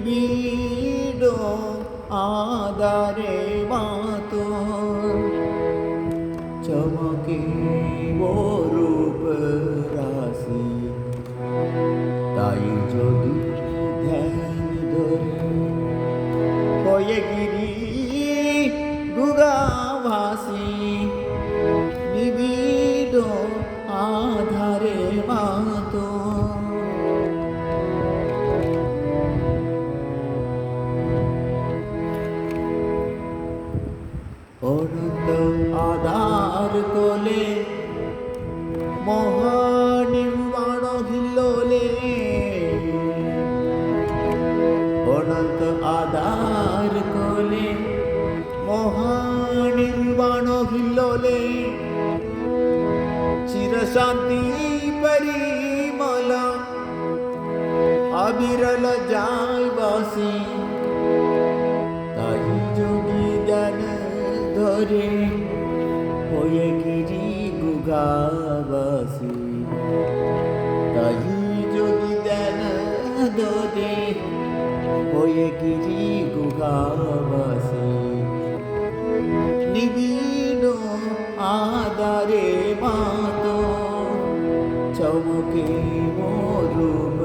নিবিড় আধারে মাতোর চমকে রূপ রাশি তাই যদি ধ্যান ধরে হয়ে গিরি গুগাভাসি নিবিড় আধারে মাতো অনন্ত আধার কোলে মহানির্বাণ হিলোলে অনন্ত আধার কোলে মহানির্বাণ হিলোলে চিরশান্তি পরিমল অবিরল যায় বাসি তাই যোগী জ্ঞান ধরে হয়ে গিরি গুগাবাসী তাই যোগী জ্ঞান ধরে হয়ে গিরি গুগাবাসী নিবিড় আধারে মাতো চমকে রূপ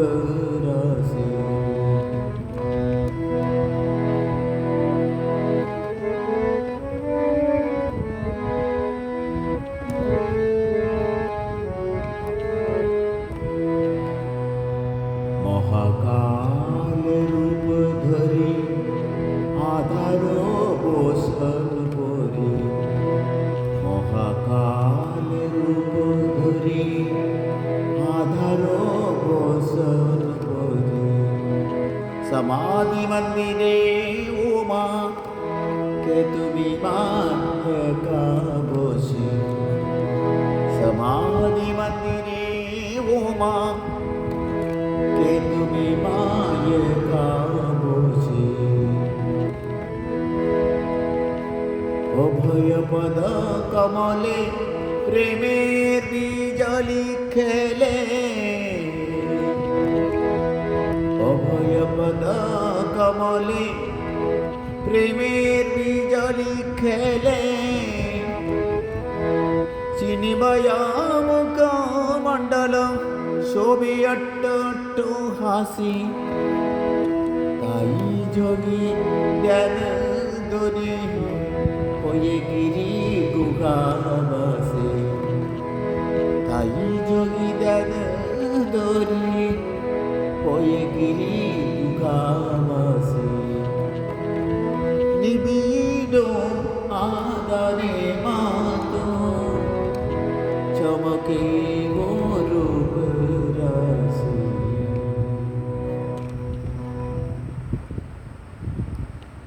রাশি মহাকাল রূপ ধরে আধার বসন পরে মহাকাল রূপ ধরে আধার বসন পরে সমাধি মন্দিরে উমা কে তুমি একা বসে সমাধি মন্দিরে উমা কে তুমি একা বসে অভয় পদ কমলে প্রেমের বিজলি খেলে অভয় পদ কমলে প্রেমের বিজলি খেলে চিনিময়ামুখ মণ্ডল শোভে অট্ট হাসি তাই যোগী জ্ঞান ধরে হয়ে গিরি গুগাবাসী তাই যোগী জ্ঞান ধরে হয়ে গিরি গুগাবাসী